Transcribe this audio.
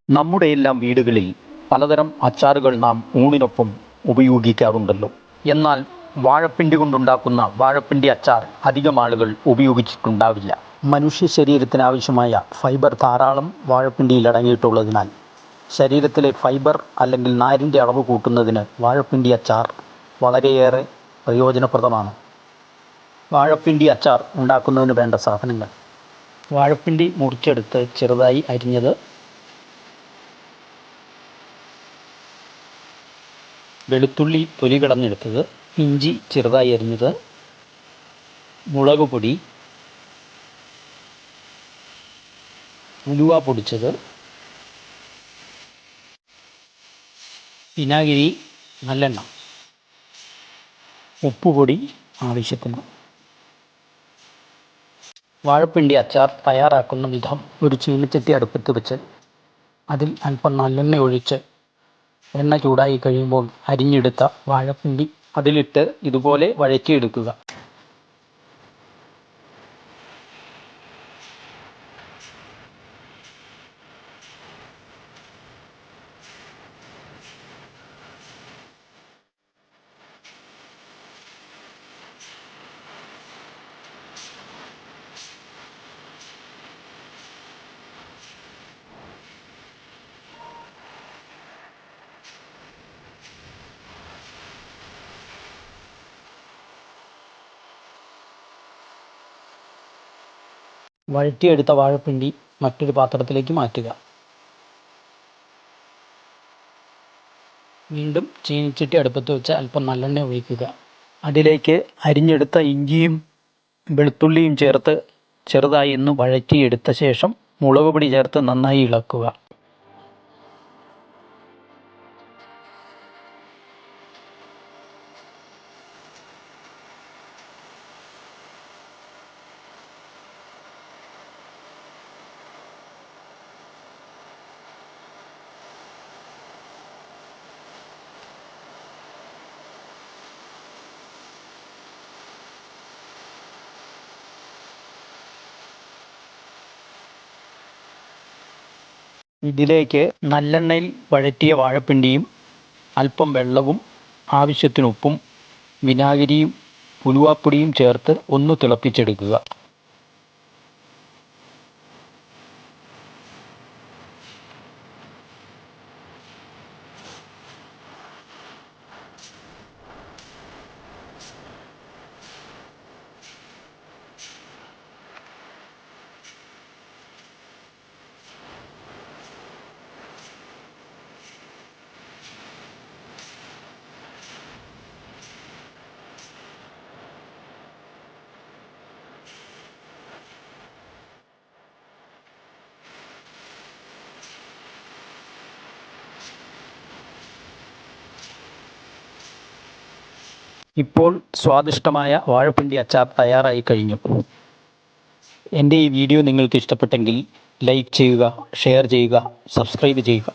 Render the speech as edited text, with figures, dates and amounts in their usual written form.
നമ്മുടെയെല്ലാം വീടുകളിൽ പലതരം അച്ചാറുകൾ നാം ഊണിനൊപ്പം ഉപയോഗിക്കാറുണ്ടല്ലോ. എന്നാൽ വാഴപ്പിണ്ടി കൊണ്ടുണ്ടാക്കുന്ന വാഴപ്പിണ്ടി അച്ചാർ അധികം ആളുകൾ ഉപയോഗിച്ചിട്ടുണ്ടാവില്ല. മനുഷ്യ ശരീരത്തിനാവശ്യമായ ഫൈബർ ധാരാളം വാഴപ്പിണ്ടിയിൽ അടങ്ങിയിട്ടുള്ളതിനാൽ ശരീരത്തിലെ ഫൈബർ അല്ലെങ്കിൽ നാരിൻ്റെ അളവ് കൂട്ടുന്നതിന് വാഴപ്പിണ്ടി അച്ചാർ വളരെയേറെ പ്രയോജനപ്രദമാണ്. വാഴപ്പിണ്ടി അച്ചാർ ഉണ്ടാക്കുന്നതിന് വേണ്ട സാധനങ്ങൾ: വാഴപ്പിണ്ടി മുറിച്ചെടുത്ത് ചെറുതായി അരിഞ്ഞത്, വെളുത്തുള്ളി തൊലി കളഞ്ഞെടുത്തത്, ഇഞ്ചി ചെറുതായി അരിഞ്ഞത്, മുളക് പൊടി, ഉലുവ പൊടിച്ചത്, വിനാഗിരി, നല്ലെണ്ണ, ഉപ്പുപൊടി ആവശ്യത്തിന്. വാഴപ്പിണ്ടി അച്ചാർ തയ്യാറാക്കുന്ന വിധം: ഒരു ചീനച്ചട്ടി അടുപ്പത്ത് വെച്ച് അതിൽ അല്പം നല്ലെണ്ണ ഒഴിച്ച് എണ്ണ ചൂടായി കഴിയുമ്പോൾ അരിഞ്ഞെടുത്ത വാഴപ്പിണ്ടി അതിലിട്ട് ഇതുപോലെ വഴറ്റിയെടുക്കുക. വഴറ്റിയെടുത്ത വാഴപ്പിണ്ടി മറ്റൊരു പാത്രത്തിലേക്ക് മാറ്റുക. വീണ്ടും ചീനച്ചട്ടി അടുപ്പത്ത് വെച്ച് അല്പം നല്ലെണ്ണ ഒഴിക്കുക. അതിലേക്ക് അരിഞ്ഞെടുത്ത ഇഞ്ചിയും വെളുത്തുള്ളിയും ചേർത്ത് ചെറുതായി ഒന്ന് വഴറ്റിയെടുത്ത ശേഷം മുളക് പൊടി ചേർത്ത് നന്നായി ഇളക്കുക. ഇതിലേക്ക് നല്ലെണ്ണയിൽ വഴറ്റിയ വാഴപ്പിണ്ടിയും അല്പം വെള്ളവും ആവശ്യത്തിന് ഉപ്പും വിനാഗിരിയും ഉലുവാപ്പൊടിയും ചേർത്ത് ഒന്ന് തിളപ്പിച്ചെടുക്കുക. ഇപ്പോൾ സ്വാദിഷ്ടമായ വാഴപ്പിണ്ടി അച്ചാർ തയ്യാറായി കഴിഞ്ഞു. എൻ്റെ ഈ വീഡിയോ നിങ്ങൾക്ക് ഇഷ്ടപ്പെട്ടെങ്കിൽ ലൈക്ക് ചെയ്യുക, ഷെയർ ചെയ്യുക, സബ്സ്ക്രൈബ് ചെയ്യുക.